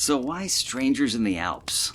So why Strangers in the Alps?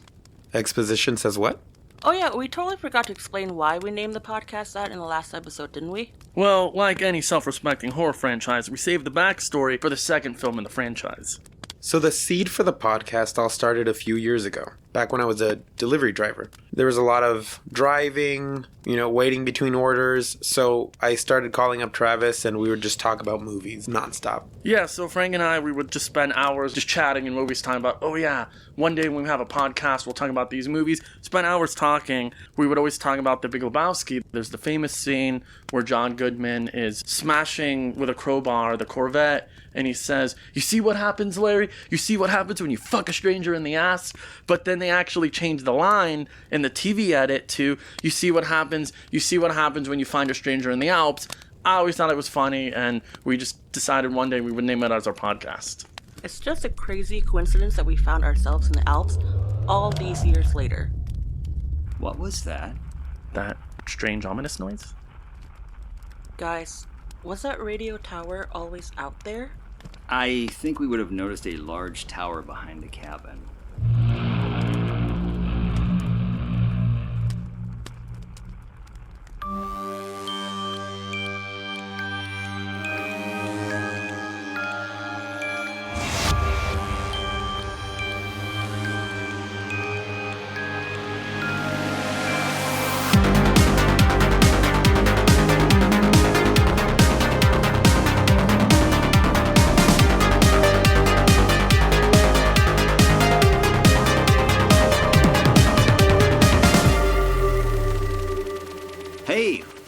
Exposition says what? Oh yeah, we totally forgot to explain why we named the podcast that in the last episode, didn't we? Well, like any self-respecting horror franchise, we saved the backstory for the second film in the franchise. So the seed for the podcast all started a few years ago, back when I was a delivery driver. There was a lot of driving, waiting between orders, so I started calling up Travis and we would just talk about movies nonstop. Yeah, so Frank and I, we would just spend hours just chatting in movies, talking about, oh yeah, one day when we have a podcast, we'll talk about these movies. Spend hours talking. We would always talk about The Big Lebowski. There's the famous scene where John Goodman is smashing with a crowbar the Corvette, and he says, you see what happens, Larry? You see what happens when you fuck a stranger in the ass? But then they actually changed the line in the TV edit to, you see what happens when you find a stranger in the Alps. I always thought it was funny, and we just decided one day we would name it as our podcast. It's just a crazy coincidence that we found ourselves in the Alps all these years later. What was that? That strange, ominous noise? Guys, was that radio tower always out there? I think we would have noticed a large tower behind the cabin.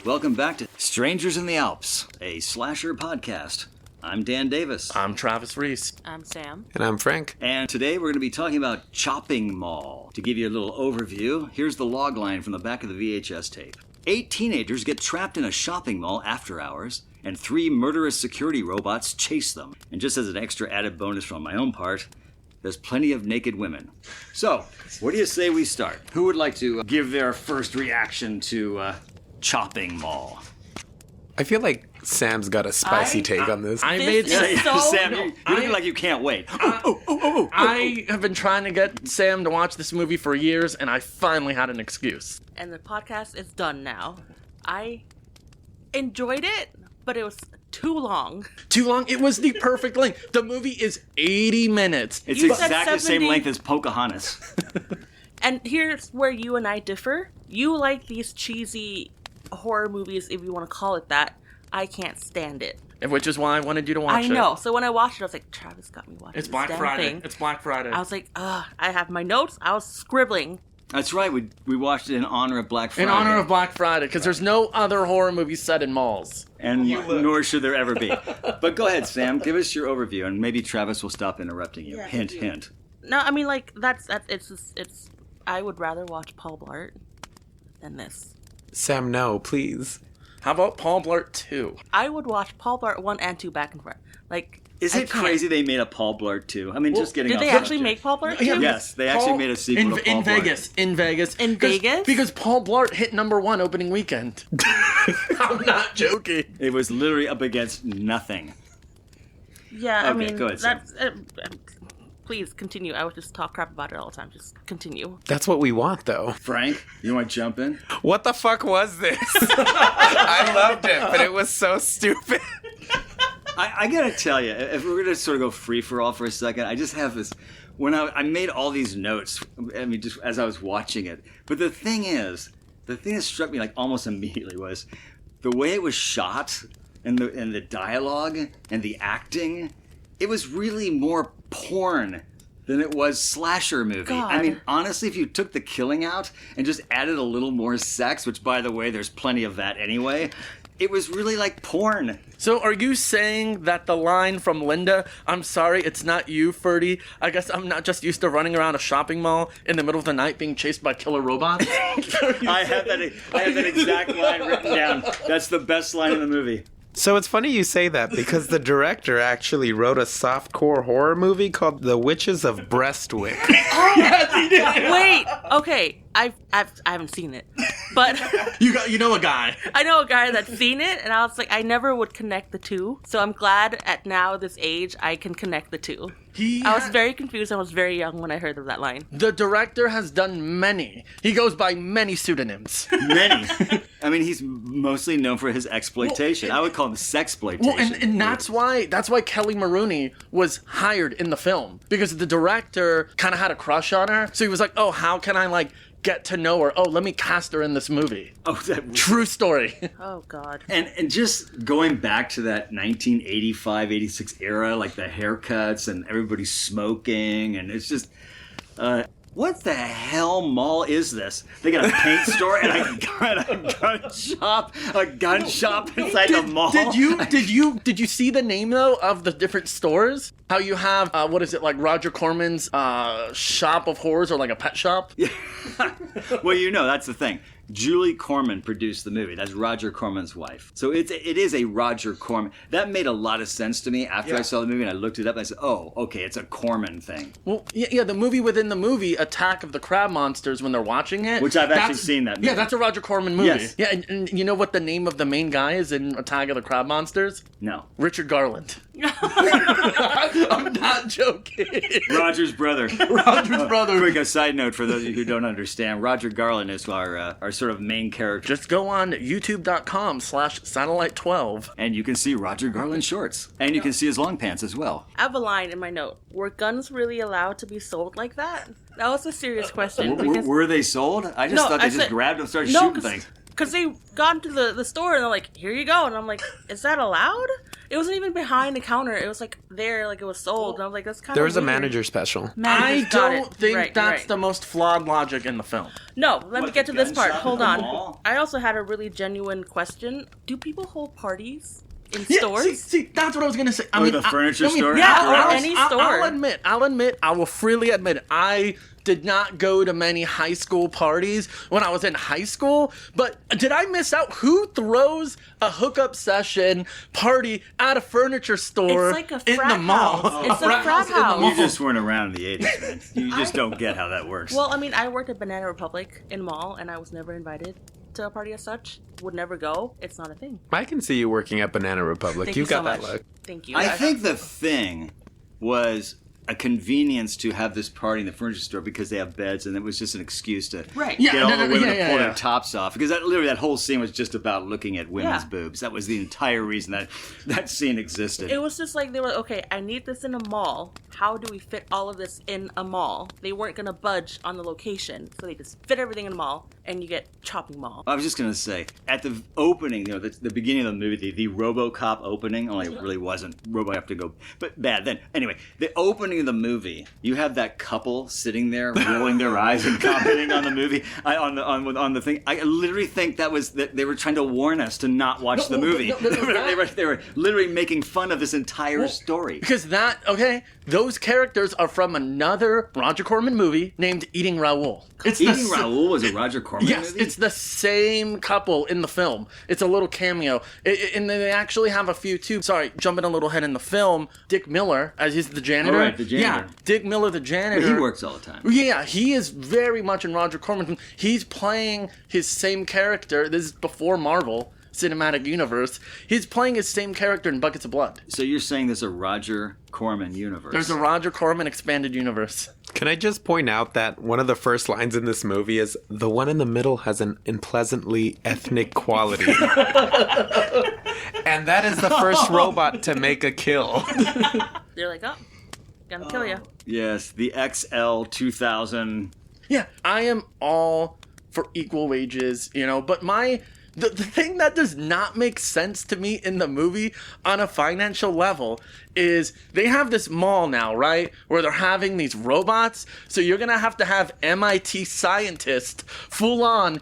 Welcome back to Strangers in the Alps, a slasher podcast. I'm Dan Davis. I'm Travis Reese. I'm Sam. And I'm Frank. And today we're going to be talking about Chopping Mall. To give you a little overview, here's the log line from the back of the VHS tape. 8 teenagers get trapped in a shopping mall after hours, and 3 murderous security robots chase them. And just as an extra added bonus from my own part, there's plenty of naked women. So, where do you say we start? Who would like to give their first reaction to Chopping Mall? I feel like Sam's got a spicy take on this. I made Sam, you're looking like you can't wait. I have been trying to get Sam to watch this movie for years, and I finally had an excuse. And the podcast is done now. I enjoyed it, but it was too long. Too long? It was the perfect length. The movie is 80 minutes. It's You said exactly the same 70. length as Pocahontas. And here's where you and I differ. You like these cheesy horror movies, if you want to call it that. I can't stand it. Which is why I wanted you to watch it. I know. So when I watched it, I was like, Travis got me watching It's this Black damn Friday. thing. It's Black Friday. I was like, I have my notes. I was scribbling. That's right, we watched it in honor of Black Friday. In honor of Black Friday, because there's no other horror movie set in malls. And nor should there ever be. But go ahead, Sam, give us your overview, and maybe Travis will stop interrupting you. Yeah, hint, thank you. hint. No, I mean, like, it's I would rather watch Paul Blart than this. Sam, no, please. How about Paul Blart 2? I would watch Paul Blart 1 and 2 back and forth. Like, Is I it can't. crazy they made a Paul Blart 2? I mean, just getting Did off they subject. actually make Paul Blart 2? Yeah, Yes, they actually made a sequel to Paul in Blart. Vegas. In Vegas. Vegas? Because Paul Blart hit #1 opening weekend. I'm not joking. It was literally up against nothing. Yeah, I Okay, mean, go ahead, Sam. that's... please, continue. I would just talk crap about it all the time. Just continue. That's what we want, though. Frank, you want to jump in? What the fuck was this? I loved it, but it was so stupid. I gotta tell you, if we're gonna sort of go free for all for a second, I just have this. When I made all these notes, I mean, just as I was watching it. But the thing that struck me like almost immediately was the way it was shot and the dialogue and the acting. It was really more porn than it was slasher movie. God. I mean, honestly, if you took the killing out and just added a little more sex, which, by the way, there's plenty of that anyway, it was really like porn. So are you saying that the line from Linda, I'm sorry, it's not you, Ferdy, I guess I'm not just used to running around a shopping mall in the middle of the night being chased by killer robots? I have that exact line written down. That's the best line in the movie. So it's funny you say that because the director actually wrote a softcore horror movie called The Witches of Breastwick. Yes, he did. Wait, okay. I haven't seen it. But You know a guy. I know a guy that's seen it, and I was like, I never would connect the two. So I'm glad at now, this age, I can connect the two. I was very confused. I was very young when I heard of that line. The director has done many. He goes by many pseudonyms. Many. I mean, he's mostly known for his exploitation. I would call him sexploitation. Well, and that's why Kelli Maroney was hired in the film, because the director kind of had a crush on her. So he was like, "Oh, how can I get to know her? Oh, let me cast her in this movie." Oh, that True story. Oh, God. And just going back to that 1985, 86 era, like the haircuts and everybody smoking, and it's just, what the hell mall is this? They got a paint store and a gun shop inside the mall. Did you see the name though of the different stores? How you have what is it, like Roger Corman's shop of horrors, or like a pet shop? Well, that's the thing. Julie Corman produced the movie. That's Roger Corman's wife. So it is a Roger Corman. That made a lot of sense to me after I saw the movie, and I looked it up and I said, oh, okay, it's a Corman thing. Well, yeah, the movie within the movie, Attack of the Crab Monsters, when they're watching it. Which I've actually seen that movie. Yeah, that's a Roger Corman movie. Yes. Yeah, and you know what the name of the main guy is in Attack of the Crab Monsters? No. Richard Garland. I'm not joking. Roger's brother. Roger's brother. Quick, a side note for those of you who don't understand. Roger Garland is our sort of main character. Just go on youtube.com/satellite12. And you can see Roger Garland shorts. And you can see his long pants as well. I have a line in my note. Were guns really allowed to be sold like that? That was a serious question. Were they sold? I just thought they just grabbed them and started shooting things. Because they got into the store and they're like, here you go. And I'm like, is that allowed? It wasn't even behind the counter. It was like there, like it was sold. And I was like, that's kind of There was weird. a manager special. Managers I got don't it. think Right, that's right. the most flawed logic in the film. No, let me get to this part. Hold on. Mall? I also had a really genuine question. Do people hold parties in stores? See, that's what I was gonna say. The furniture store? Yeah, or any store. I'll admit, I will freely admit, I did not go to many high school parties when I was in high school, but did I miss out? Who throws a hookup session party at a furniture store It's like a in frat the mall? house. It's a frat in the house. mall. You just weren't around in the 80s, man. You just don't get how that works. Well, I mean, I worked at Banana Republic in mall, and I was never invited to a party as such. Would never go. It's not a thing. I can see you working at Banana Republic. Thank You you got so that much. look. Thank you. I think the thing was a convenience to have this party in the furniture store because they have beds, and it was just an excuse to Right. get all Yeah, the women to pull yeah. their tops off. Because that whole scene was just about looking at women's Yeah. boobs. That was the entire reason that scene existed. It was just like they were, okay, I need this in a mall. How do we fit all of this in a mall? They weren't going to budge on the location, so they just fit everything in a mall, and you get chopping mall. I was just going to say, at the opening, the beginning of the movie, the RoboCop opening, only it really wasn't. Robo have to go, but bad then. Anyway, the opening of the movie, you have that couple sitting there rolling their eyes and commenting on the movie, on the thing. I literally think that they were trying to warn us to not watch the movie. They were literally making fun of this entire story. Because those characters are from another Roger Corman movie named Eating Raoul. Eating Raoul was a Roger Corman Yes, movie? it's the same couple in the film. It's a little cameo. And they actually have a few too. Sorry, jumping a little ahead in the film. Dick Miller, as he's the janitor. Oh, right, the janitor. Yeah, Dick Miller, the janitor. He works all the time. Yeah, he is very much in Roger Corman. He's playing his same character. This is before Marvel Cinematic Universe. He's playing his same character in Buckets of Blood. So you're saying there's a Roger Corman universe? There's a Roger Corman expanded universe. Can I just point out that one of the first lines in this movie is, the one in the middle has an unpleasantly ethnic quality. And that is the first robot to make a kill. They're like, oh, gonna kill you. Yes, the XL 2000. Yeah, I am all for equal wages, but the thing that does not make sense to me in the movie on a financial level is they have this mall now, right? Where they're having these robots. So you're going to have MIT scientists full on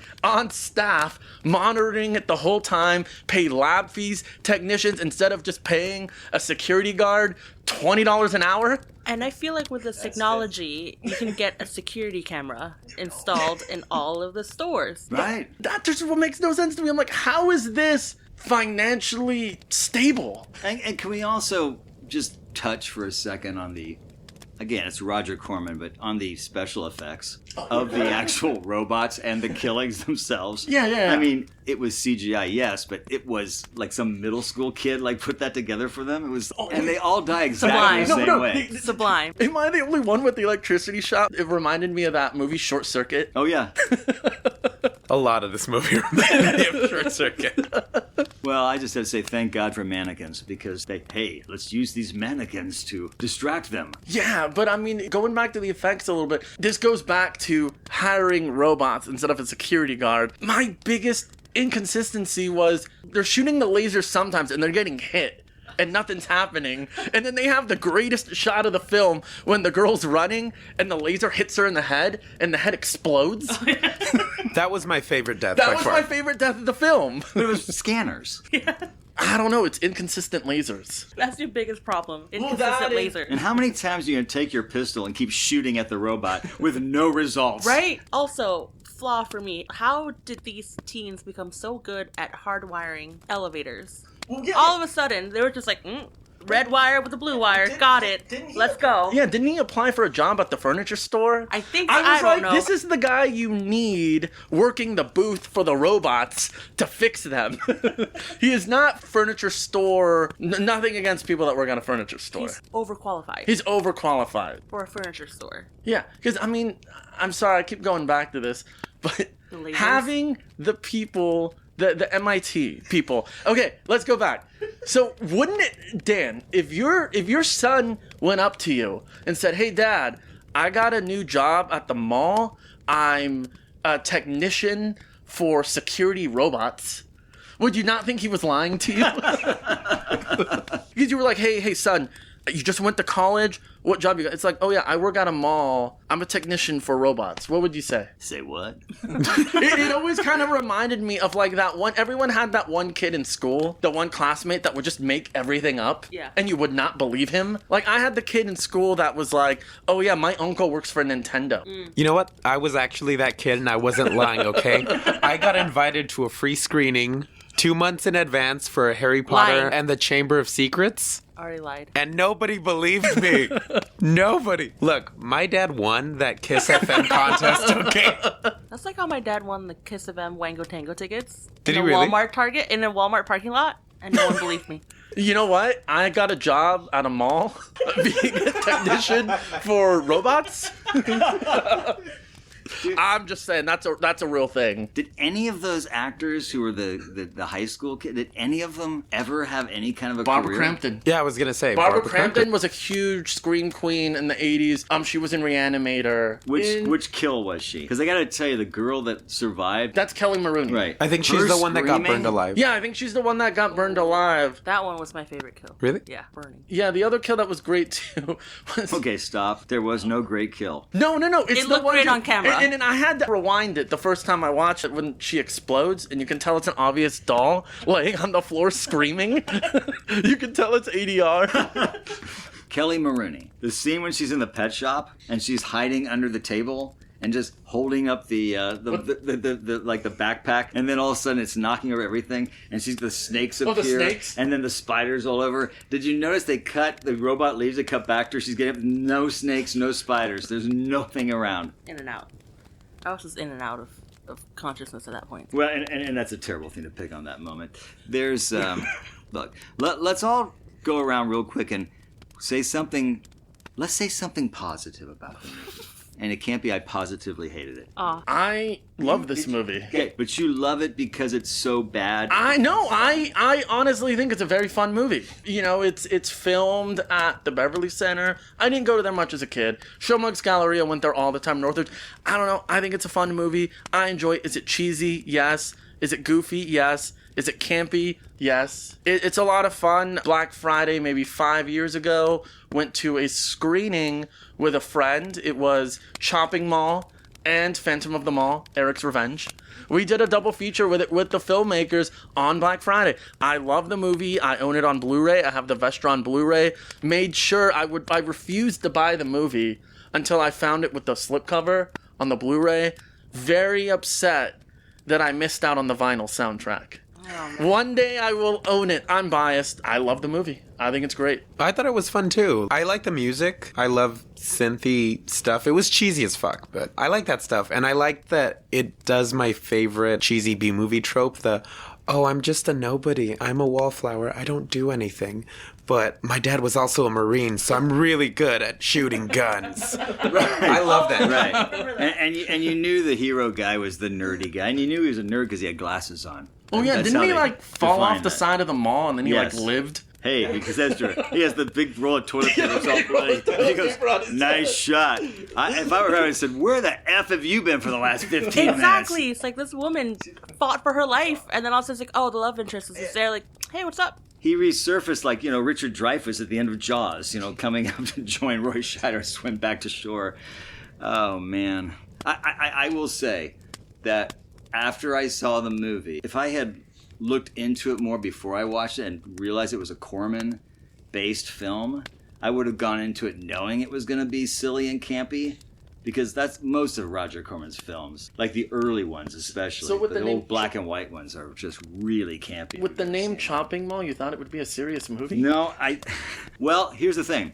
staff monitoring it the whole time, pay lab fees, technicians, instead of just paying a security guard $20 an hour. And I feel like with this technology, you can get a security camera installed in all of the stores. Right. That just what makes no sense to me. I'm like, how is this financially stable? And can we also just touch for a second on the again, it's Roger Corman, but on the special effects of the actual robots and the killings themselves. Yeah. I mean, it was CGI, yes, but it was like some middle school kid like put that together for them. It was, and they all die exactly the same way. Sublime. Am I the only one with the electricity shot? It reminded me of that movie Short Circuit. Oh yeah. A lot of this movie reminded me of Short Circuit. Well, I just have to say thank God for mannequins because hey, let's use these mannequins to distract them. Yeah, but I mean, going back to the effects a little bit, this goes back to hiring robots instead of a security guard. My biggest inconsistency was they're shooting the laser sometimes and they're getting hit. And nothing's happening. And then they have the greatest shot of the film when the girl's running and the laser hits her in the head and the head explodes. That was my favorite death That by was far. my favorite death of the film. But it was scanners. I don't know, it's inconsistent lasers. That's your biggest problem. that Inconsistent is- laser. And how many times are you going to take your pistol and keep shooting at the robot with no results? Right? Also, flaw for me. How did these teens become so good at hardwiring elevators? Well, yeah. All of a sudden, they were just like, red wire with the blue wire. Got it. Let's go. Yeah, didn't he apply for a job at the furniture store? I think I was don't like, know. this is the guy you need working the booth for the robots to fix them. He is not furniture store. Nothing against people that work at a furniture store. He's overqualified He's overqualified. for a furniture store. Yeah, because I mean, I'm sorry, I keep going back to this, but The lasers. having the people. The MIT people. Okay, let's go back. So wouldn't it, Dan, if your son went up to you and said, "Hey, Dad, I got a new job at the mall. I'm a technician for security robots," would you not think he was lying to you? Because you were like, "Hey, son, you just went to college. What job you got?" It's like, "Oh yeah, I work at a mall. I'm a technician for robots." What would you say? Say what? It always kind of reminded me of like that one. Everyone had that one kid in school, the one classmate that would just make everything up. Yeah. And you would not believe him. Like I had the kid in school that was like, "Oh yeah, my uncle works for Nintendo." You know what? I was actually that kid and I wasn't lying, okay? I got invited to a free screening 2 months in advance for Harry Potter Lying. and the Chamber of Secrets. Already lied. And nobody believed me. Nobody. Look, my dad won that Kiss FM contest, okay? That's like how my dad won the Kiss FM Wango Tango tickets. Did in he a really? Walmart Target in a Walmart parking lot, and no one believed me. You know what? I got a job at a mall being a technician for robots. I'm just saying that's a real thing. Did any of those actors who were the high school kid, did any of them ever have any kind of a Barbara career? Crampton. Yeah, I was going to say. Barbara Crampton was a huge scream queen in the 80s. She was in Reanimator. Which kill was she? Because I got to tell you, the girl that survived. That's Kelli Maroney. Right. I think she's Her the one that got screaming? burned alive. Yeah, I think she's the one that got burned alive. That one was my favorite kill. Really? Yeah, burning. Yeah, the other kill that was great too was... Okay, stop. There was no great kill. No. It's It the looked one great on camera. And I had to rewind it the first time I watched it when she explodes, and you can tell it's an obvious doll laying on the floor screaming. You can tell it's ADR. Kelli Maroney. The scene when she's in the pet shop and she's hiding under the table and just holding up the like the backpack, and then all of a sudden it's knocking over everything, and the snakes appear, the snakes? and then the spiders all over. Did you notice the robot leaves it cut back to her? She's getting no snakes, no spiders. There's nothing around. In and out. I was just in and out of consciousness at that point. Well, and that's a terrible thing to pick on that moment. There's look, let's all go around real quick and say something. Let's say something positive about the movie. And it can't be I positively hated it. I love this movie. Okay, but you love it because it's so bad. I honestly think it's a very fun movie. You know, it's filmed at the Beverly Center. I didn't go to there much as a kid. Showmugs Galleria, went there all the time. Northridge. I don't know. I think it's a fun movie. I enjoy it. Is it cheesy? Yes. Is it goofy? Yes. Is it campy? Yes. It's a lot of fun. Black Friday, maybe 5 years ago, went to a screening with a friend. It was Chopping Mall and Phantom of the Mall, Eric's Revenge. We did a double feature with the filmmakers on Black Friday. I love the movie. I own it on Blu-ray. I have the Vestron Blu-ray. Made sure I refused to buy the movie until I found it with the slipcover on the Blu-ray. Very upset that I missed out on the vinyl soundtrack. One day I will own it. I'm biased. I love the movie. I think it's great. I thought it was fun too. I like the music. I love synthy stuff. It was cheesy as fuck, but I like that stuff. And I like that it does my favorite cheesy B-movie trope, I'm just a nobody. I'm a wallflower. I don't do anything. But my dad was also a Marine, so I'm really good at shooting guns. I love that. Right. And you knew the hero guy was the nerdy guy, and you knew he was a nerd because he had glasses on. Oh, yeah. That's Didn't how he, they fall off defined the that. side of the mall and then he, Yes. lived? Hey, because that's true. He has the big roll of toilet paper. He goes, nice shot. If I were her, I would have said, where the F have you been for the last 15 minutes? Exactly. It's like this woman fought for her life, and then also it's like, the love interest is just there, like, hey, what's up? He resurfaced like, Richard Dreyfuss at the end of Jaws, coming up to join Roy Scheider, swim back to shore. Oh, man. I will say that after I saw the movie, if I had looked into it more before I watched it and realized it was a Corman-based film, I would have gone into it knowing it was going to be silly and campy, because that's most of Roger Corman's films, like the early ones especially. So with the the name- old black and white ones are just really campy. With the name Chopping Mall, you thought it would be a serious movie? No, well, here's the thing.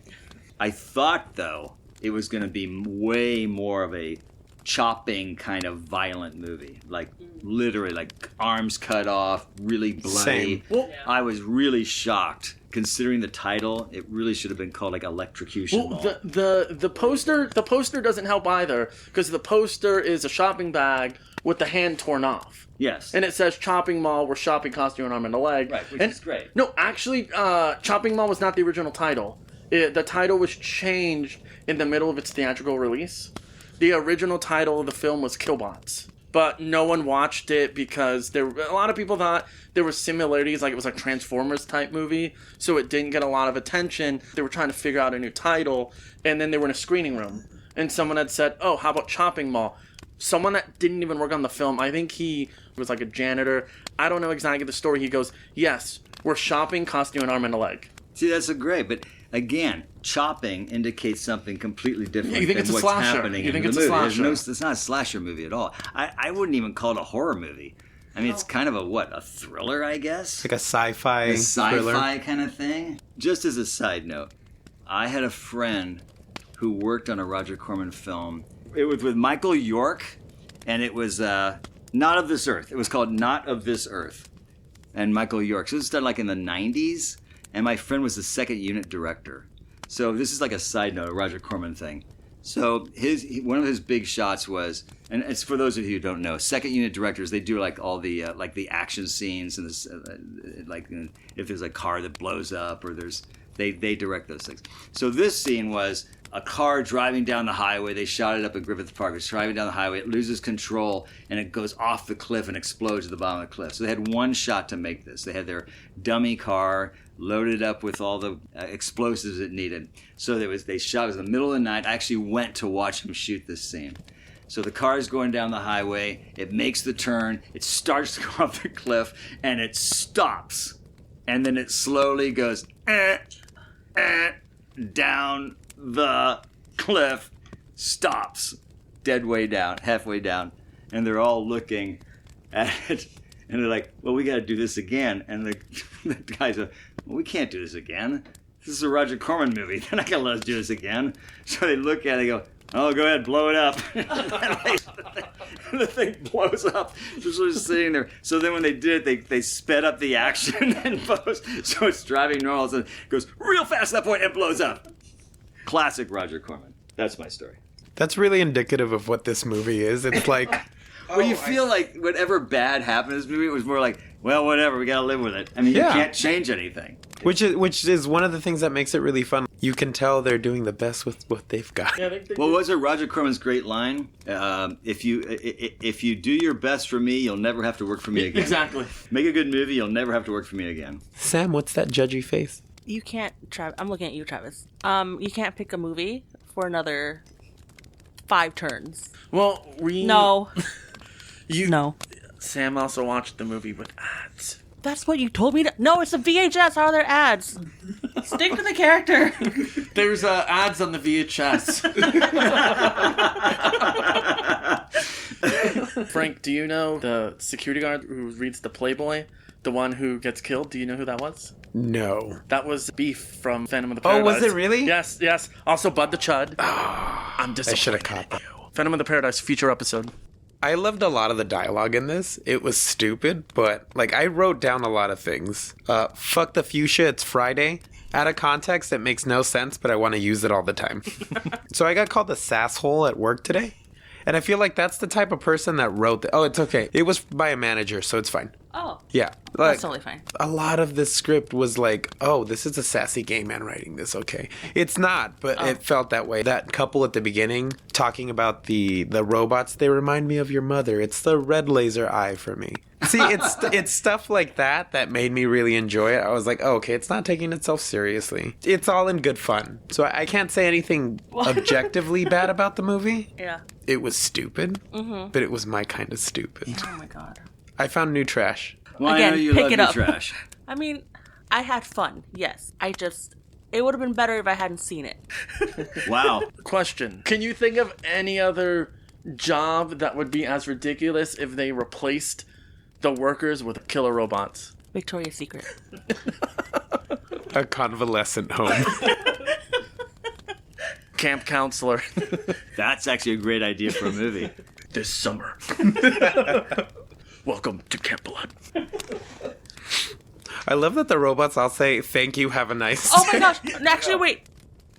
I thought, though, it was going to be way more of a chopping kind of violent movie, like literally like arms cut off, really bloody. Same. Well, I was really shocked considering the title. It really should have been called like Electrocution Mall. the poster doesn't help either, because the poster is a shopping bag with the hand torn off. Yes. And it says Chopping Mall, where shopping costs you an arm and a leg. Right, which is great. No, actually, Chopping Mall was not the original title. The title was changed in the middle of its theatrical release. The original title of the film was Killbots. But no one watched it because a lot of people thought there were similarities, like it was a Transformers type movie, so it didn't get a lot of attention. They were trying to figure out a new title, and then they were in a screening room, and someone had said, how about Chopping Mall? Someone that didn't even work on the film, I think he was like a janitor. I don't know exactly the story. He goes, yes, where shopping cost you an arm and a leg. See, that's great, but again, chopping indicates something completely different You think than it's a what's slasher. happening You think in the it's a movie. slasher. It's not a slasher movie at all. I wouldn't even call it a horror movie. I mean, it's kind of a thriller, I guess? Like a sci-fi A thriller. sci-fi kind of thing. Just as a side note, I had a friend who worked on a Roger Corman film. It was with Michael York, and it was Not of This Earth. It was called Not of This Earth. And Michael York. So this was done like in the 90s, and my friend was the second unit director. So this is like a side note, a Roger Corman thing. So one of his big shots was, and it's for those of you who don't know, second unit directors, they do like all the action scenes and this, if there's a car that blows up or they direct those things. So this scene was a car driving down the highway. They shot it up at Griffith Park. It's driving down the highway. It loses control and it goes off the cliff and explodes at the bottom of the cliff. So they had one shot to make this. They had their dummy car loaded up with all the explosives it needed. So they shot it in the middle of the night. I actually went to watch him shoot this scene. So the car is going down the highway. It makes the turn. It starts to go off the cliff and it stops. And then it slowly goes down the cliff, stops, dead way down, halfway down. And they're all looking at it. And they're like, well, we got to do this again. And the guys are, well, we can't do this again. This is a Roger Corman movie. They're not going to let us do this again. So they look at it and go, oh, go ahead, blow it up. The thing blows up. Just sort of sitting there. So then when they did it, they sped up the action and post. So it's driving normal. So it goes real fast at that point and blows up. Classic Roger Corman. That's my story. That's really indicative of what this movie is. It's like... Well, you feel like whatever bad happened in this movie, it was more like, well, whatever, we gotta live with it. I mean, Yeah. You can't change anything. Which is one of the things that makes it really fun. You can tell they're doing the best with what they've got. Yeah, Well, was it Roger Corman's great line? If you do your best for me, you'll never have to work for me again. Exactly. Make a good movie, you'll never have to work for me again. Sam, what's that judgy face? You can't, I'm looking at you, Travis. You can't pick a movie for another 5 turns. Well, No. No. Sam also watched the movie with ads. That's what you told me to. No, it's a VHS. How are there ads? Stick to the character. There's ads on the VHS. Frank, do you know the security guard who reads the Playboy? The one who gets killed, do you know who that was? No. That was Beef from Phantom of the Oh, Paradise. was it really? Yes, yes. Also Bud the Chud. I'm disappointed. I should have caught that. Phantom of the Paradise future episode. I loved a lot of the dialogue in this. It was stupid, but like I wrote down a lot of things. Fuck the fuchsia, it's Friday. Out of context, it makes no sense, but I want to use it all the time. So I got called a sasshole at work today. And I feel like that's the type of person that wrote oh, it's okay. It was by a manager, so it's fine. Oh, Yeah. that's totally fine. A lot of this script was like, oh, this is a sassy gay man writing this, okay. It's not, but it felt that way. That couple at the beginning talking about the robots, they remind me of your mother. It's the red laser eye for me. See, it's stuff like that made me really enjoy it. I was like, oh, okay, it's not taking itself seriously. It's all in good fun. So I can't say anything objectively bad about the movie. Yeah. It was stupid, but it was my kind of stupid. Oh my god. I found new trash. Well, Again, I know you pick love it your up. trash. I mean, I had fun, yes. It would have been better if I hadn't seen it. Wow. Question. Can you think of any other job that would be as ridiculous if they replaced the workers with killer robots? Victoria's Secret. A convalescent home. Camp counselor. That's actually a great idea for a movie. This summer. Welcome to Camp Blood. I love that the robots all say, thank you, have a nice Oh day. my gosh. Actually, wait.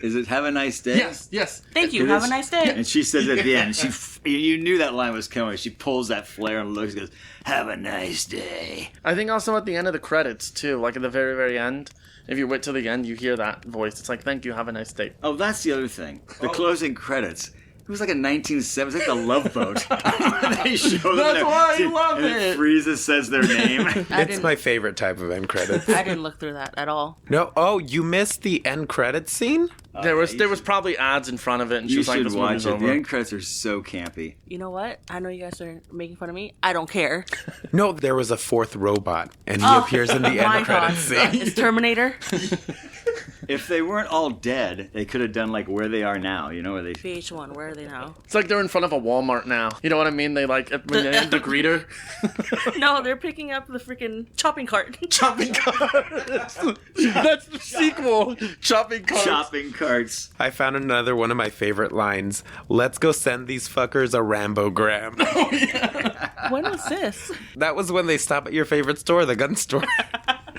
Is it have a nice day? Yes. Thank you. It Have is. a nice day. And she says at the end, you knew that line was coming. She pulls that flare and looks and goes, have a nice day. I think also at the end of the credits, too. Like at the very, very end. If you wait till the end, you hear that voice. It's like, thank you, have a nice day. Oh, that's the other thing. The closing credits. It was like a 1970s, like the Love Boat. They show them That's there, why I love and it. Frieza says their name. It's my favorite type of end credits. I didn't look through that at all. No, oh, you missed the end credits scene? There was probably ads in front of it, and she You was like, should this watch movie's it. over. The end credits are so campy. You know what? I know you guys are making fun of me. I don't care. No, there was a fourth robot, and he Oh, appears in the my end credits scene. It's Terminator. If they weren't all dead, they could have done like Where They Are Now, you know, where they... VH1, where are they now? It's like they're in front of a Walmart now. You know what I mean? They like, when they end the greeter. No, they're picking up the freaking chopping cart. Chopping carts. That's the sequel. Chopping carts. Shopping carts. I found another one of my favorite lines. Let's go send these fuckers a Rambogram. When was this? That was when they stop at your favorite store, the gun store.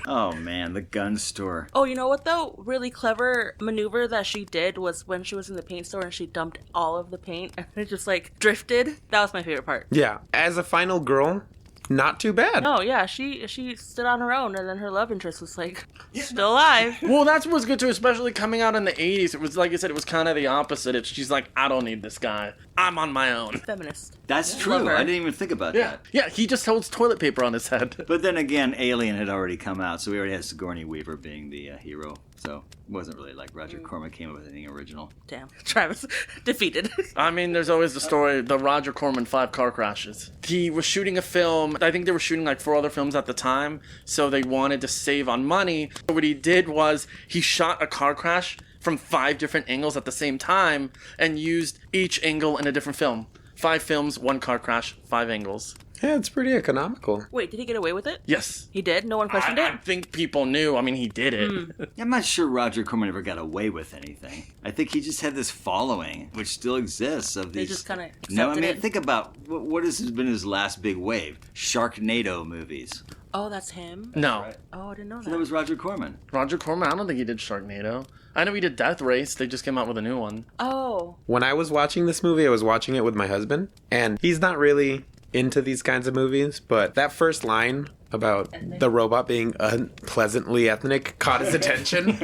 Oh man, the gun store. Oh, you know what though? Really clever maneuver that she did was when she was in the paint store and she dumped all of the paint and it just like drifted. That was my favorite part. Yeah, as a final girl, not too bad. No, yeah, she stood on her own and then her love interest was like still alive. Well, that's what was good too, especially coming out in the 80s. It was, like I said, it was kind of the opposite. She's like, I don't need this guy. I'm on my own. Feminist. That's Love true. her. I didn't even think about Yeah. that. Yeah, he just holds toilet paper on his head. But then again, Alien had already come out, so we already had Sigourney Weaver being the hero. So it wasn't really like Roger Corman came up with anything original. Damn. Travis defeated. I mean, there's always the story, the Roger Corman 5 car crashes. He was shooting a film. I think they were shooting like 4 other films at the time, so they wanted to save on money. What he did was he shot a car crash from 5 different angles at the same time and used each angle in a different film. 5 films, 1 car crash, 5 angles. Yeah, it's pretty economical. Wait, did he get away with it? Yes. He did? No one questioned I it? think people knew. I mean, he did it. I'm not sure Roger Corman ever got away with anything. I think he just had this following, which still exists, of They these... just kinda No, I accepted mean, it. think about what has been his last big wave? Sharknado movies. Oh, that's him? No. Oh, I didn't know So that that. was Roger Corman. Roger Corman, I don't think he did Sharknado. I know he did Death Race. They just came out with a new one. Oh. When I was watching this movie, I was watching it with my husband, and he's not really into these kinds of movies, but that first line about the robot being unpleasantly ethnic caught his attention.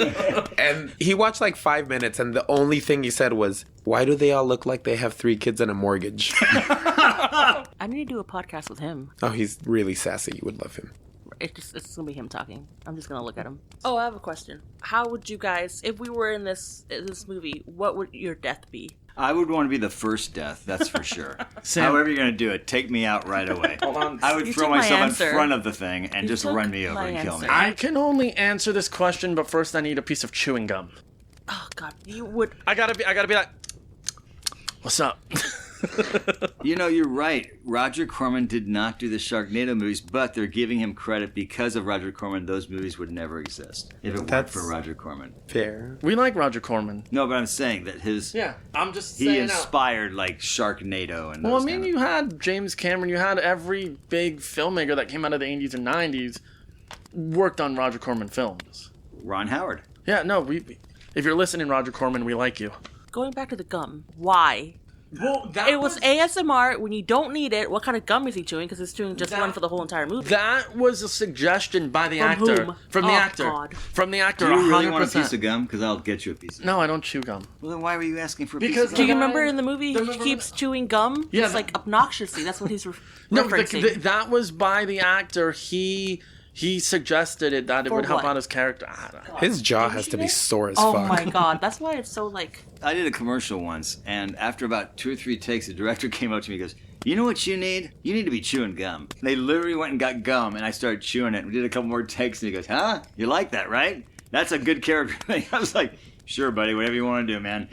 And he watched like 5 minutes, and the only thing he said was, why do they all look like they have 3 kids and a mortgage? I need to do a podcast with him. Oh, he's really sassy. You would love him. It's gonna be him talking. I'm just gonna look at him. Oh, I have a question. How would you guys, if we were in this movie, what would your death be? I would want to be the first death, that's for sure. Sam- However you're going to do it, take me out right away. Hold on. I would You throw took my myself answer. in front of the thing and You just took run me over my and kill me. answer. I can only answer this question, but first I need a piece of chewing gum. Oh God, you would. I gotta be like, what's up? You know, you're right. Roger Corman did not do the Sharknado movies, but they're giving him credit because of Roger Corman. Those movies would never exist if it weren't for Roger Corman. Fair. We like Roger Corman. No, but I'm saying that I'm just he inspired like Sharknado and. Well, I mean, you had James Cameron. You had every big filmmaker that came out of the 80s and 90s worked on Roger Corman films. Ron Howard. Yeah, no, if you're listening, Roger Corman, we like you. Going back to the gum, why? Well, It was ASMR when you don't need it. What kind of gum is he chewing? Because he's chewing just one for the whole entire movie. That was a suggestion by the From actor. whom? From the Oh, actor. God. From the actor, Do you 100%. really want a piece of gum? Because I'll get you a piece of gum. No, I don't chew gum. Well, then why were you asking for a Because piece Do of you gum? remember in the movie he keeps chewing gum? Yeah, It's like obnoxiously. That's what he's No, referencing. that was by the actor. He suggested it that it For would help what? out his character. I don't know. His jaw has to be sore as Oh fuck. my god, that's why it's so like... I did a commercial once, and after about 2 or 3 takes, the director came up to me and goes, "You know what you need? You need to be chewing gum." And they literally went and got gum, and I started chewing it. We did a couple more takes, and he goes, "Huh? You like that, right? That's a good character thing." I was like, "Sure, buddy, whatever you want to do, man."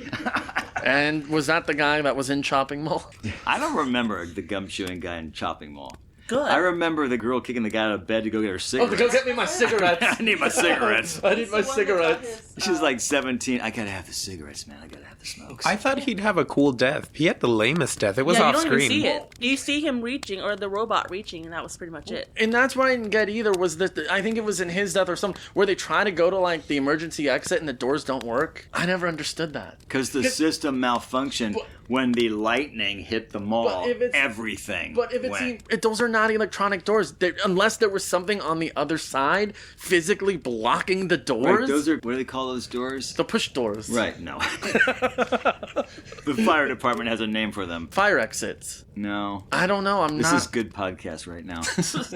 And was that the guy that was in Chopping Mall? I don't remember the gum chewing guy in Chopping Mall. Good. I remember the girl kicking the guy out of bed to go get her cigarettes. go get me my cigarettes. I need my cigarettes. I need my cigarettes. She was like 17. I gotta have the cigarettes, man. I gotta have the smokes. I thought he'd have a cool death. He had the lamest death. It was yeah, off you don't screen. even see it. You see him reaching, or the robot reaching, and that was pretty much it. And that's what I didn't get either, was that I think it was in his death or something, where they try to go to like the emergency exit and the doors don't work. I never understood that. Because the system malfunctioned when the lightning hit the mall. But if it's- Everything But if went. those are not electronic doors. Unless there was something on the other side physically blocking the doors. Right, those are, what do they call those doors? the push doors. Right, no. The fire department has a name for them. Fire exits. No. I don't know. This is good podcast right now.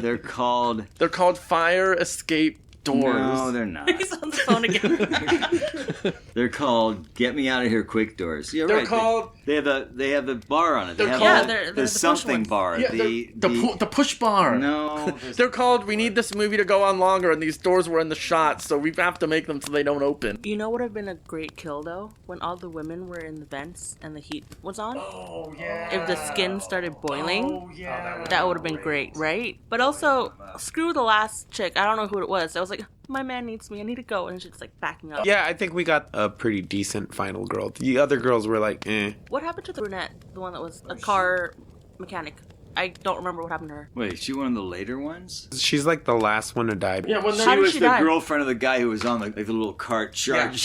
They're called... They're called fire escape doors. No, they're not. He's on the phone again. They're called "Get Me Out of Here Quick" doors. Yeah, They're right. called- They have the bar on it. They They're have called- Yeah, they're the the push something ones. bar. Yeah, the push bar. No. They're called, we need this movie to go on longer, and these doors were in the shot, so we have to make them so they don't open. You know what would have been a great kill, though? When all the women were in the vents and the heat was on? Oh, yeah. If the skin started boiling, Oh, yeah. that would have been great, right? But also, screw the last chick. I don't know who it was. I was like, my man needs me. I need to go. And she's like backing up. Yeah, I think we got a pretty decent final girl. The other girls were like, eh. What happened to the brunette? The one that was a car mechanic. I don't remember what happened to her. Wait, is she one of the later ones? She's like the last one to die. Yeah, when How She did was she the die? girlfriend of the guy who was on the little cart charging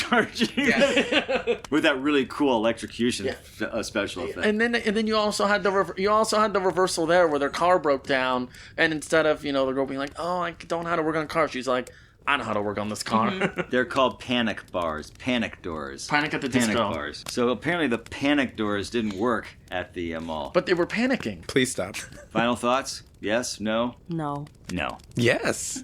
with that really cool electrocution special effect. And then you also had the reversal there where their car broke down, and instead of the girl being like, "Oh, I don't know how to work on a car," she's like, "I know how to work on this car." They're called panic bars, panic doors. Panic at the Panic Disco. bars. So apparently the panic doors didn't work at the mall. But they were panicking. Please stop. Final thoughts? Yes? No? No. No. Yes.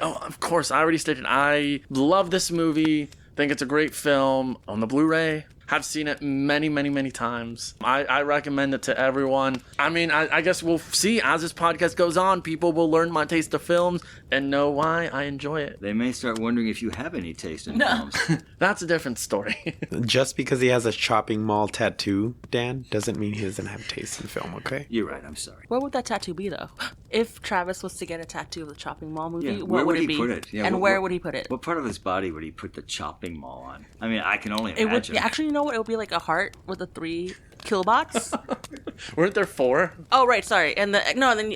Oh, of course, I already stated I love this movie. Think it's a great film on the Blu-ray. Have seen it many, many, many times. I recommend it to everyone. I mean, I guess we'll see as this podcast goes on. People will learn my taste of films and know why I enjoy it. They may start wondering if you have any taste in films. That's a different story. Just because he has a shopping mall tattoo, Dan, doesn't mean he doesn't have taste in film, okay? You're right, I'm sorry. Where would that tattoo be, though? If Travis was to get a tattoo of the Chopping Mall movie, Yeah, what where would it he be? put it? Yeah, and what- where what- would he put it? What part of his body would he put the chopping mall on? I mean, I can only It would imagine. be, actually, you know what? It would be like a heart with the 3 killbots. Weren't there 4? Oh, right, sorry. And then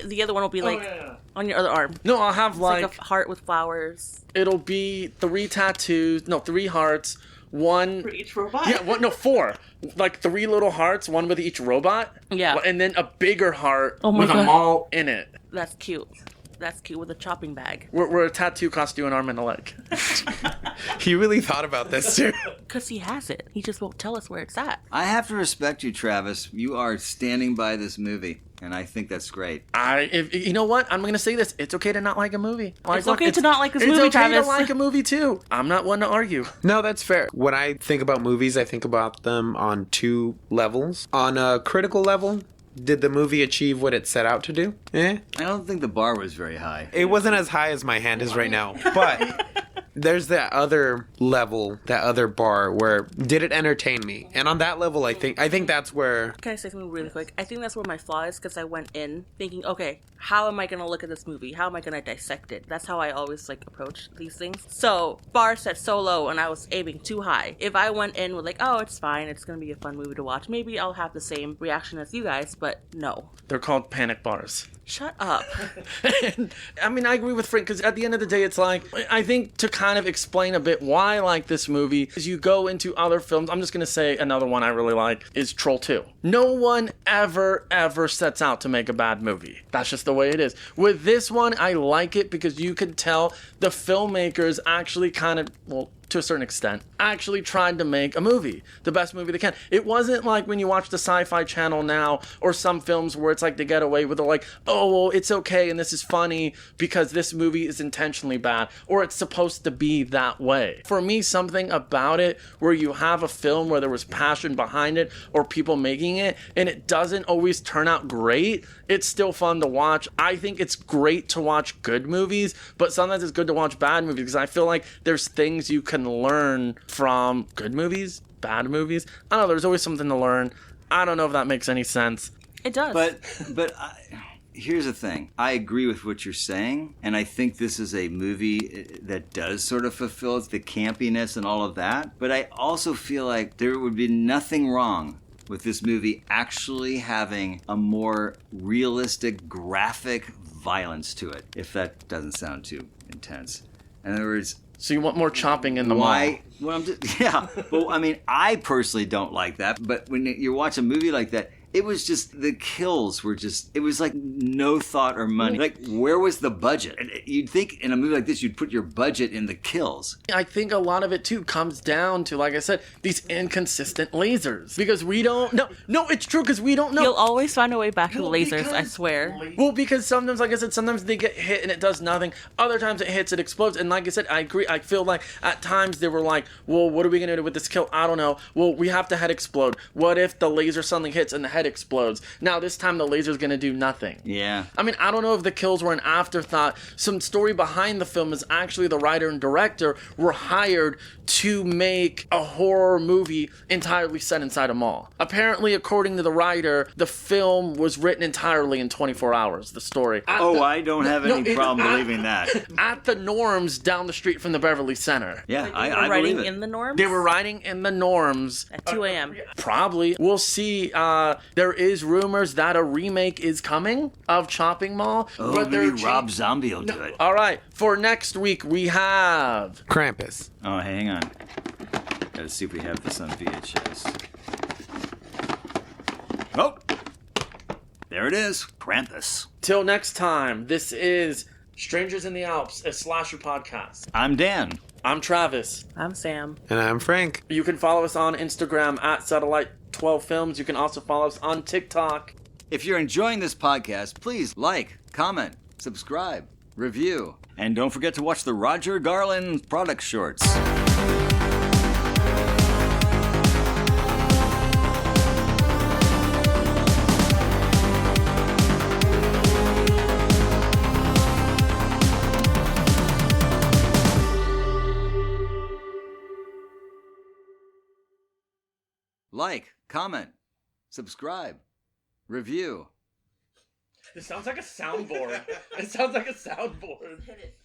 the other one will be like on your other arm. No, I'll have It's like a heart with flowers. it'll be 3 tattoos. No, 3 hearts. One. For each robot? Yeah, what? No, 4. Like 3 little hearts, one with each robot. Yeah. And then a bigger heart Oh my with a God. mall in it. That's cute. That's cute with a chopping bag. Where a tattoo costs you an arm and a leg. He really thought about this too. Because he has it. He just won't tell us where it's at. I have to respect you, Travis. You are standing by this movie, and I think that's great. You know what? I'm gonna say this. It's okay to not like a movie. It's okay to not like this movie, It's okay Travis. to like a movie too. I'm not one to argue. No, that's fair. When I think about movies, I think about them on 2 levels. On a critical level, did the movie achieve what it set out to do? I don't think the bar was very high. It wasn't as high as my hand is right now. But there's that other level, that other bar where did it entertain me? And on that level, I think that's where. Can I say something really quick? I think that's where my flaw is, because I went in thinking, okay, how am I going to look at this movie? How am I going to dissect it? That's how I always like approach these things. So bar set so low and I was aiming too high. If I went in with like, oh, it's fine, it's going to be a fun movie to watch, maybe I'll have the same reaction as you guys, but no. They're called panic bars. Shut up. And, I mean, I agree with Frank, because at the end of the day, it's like, I think to kind of explain a bit why I like this movie is you go into other films. I'm just going to say another one I really like is Troll 2. No one ever sets out to make a bad movie. That's just the way it is. With this one, I like it because you can tell the filmmakers actually kind of, well, to a certain extent, actually tried to make a movie, the best movie they can. It wasn't like when you watch the Sci-Fi Channel now, or some films where it's like they get away with it, like, oh, well, it's okay and this is funny because this movie is intentionally bad, or it's supposed to be that way. For me, something about it where you have a film where there was passion behind it, or people making it, and it doesn't always turn out great, it's still fun to watch. I think it's great to watch good movies, but sometimes it's good to watch bad movies, because I feel like there's things you can learn from good movies, bad movies. I don't know, there's always something to learn. I don't know if that makes any sense. It does. But here's the thing. I agree with what you're saying, and I think this is a movie that does sort of fulfill the campiness and all of that. But I also feel like there would be nothing wrong with this movie actually having a more realistic, graphic violence to it, if that doesn't sound too intense. In other words, So you want more chopping in the mall? Well, I mean, I personally don't like that. But when you watch a movie like that, it was just, the kills were just, it was like no thought or money. Like, where was the budget? You'd think in a movie like this, you'd put your budget in the kills. I think a lot of it, too, comes down to, like I said, these inconsistent lasers. Because we don't know. No, it's true, because we don't know. You'll always find a way back to the lasers, I swear. Well, because sometimes, like I said, sometimes they get hit and it does nothing. Other times it hits, it explodes. And like I said, I agree. I feel like at times they were like, well, what are we going to do with this kill? I don't know. Well, we have the head explode. What if the laser suddenly hits and the head explodes? Now this time the laser's gonna do nothing. Yeah. I mean, I don't know if the kills were an afterthought. Some story behind the film is actually the writer and director were hired to make a horror movie entirely set inside a mall. Apparently, according to the writer, the film was written entirely in 24 hours, the story. I don't have any problem believing that. At the Norms down the street from the Beverly Center. Yeah, They I were writing believe it. in the norms? They were riding in the Norms. At 2 a.m. Probably. We'll see. There is rumors that a remake is coming of Chopping Mall. Oh, but maybe Rob Zombie will do it. All right. For next week, we have... Krampus. Oh, hang on. Gotta see if we have this on VHS. Oh! There it is. Krampus. Till next time, this is Strangers in the Alps, a slasher podcast. I'm Dan. I'm Travis. I'm Sam. And I'm Frank. You can follow us on Instagram at Satellite12Films. You can also follow us on TikTok. If you're enjoying this podcast, please like, comment, subscribe, review, and don't forget to watch the Roger Garland product shorts. Like, comment, subscribe, review. It sounds like a soundboard. It sounds like a soundboard. Hit it.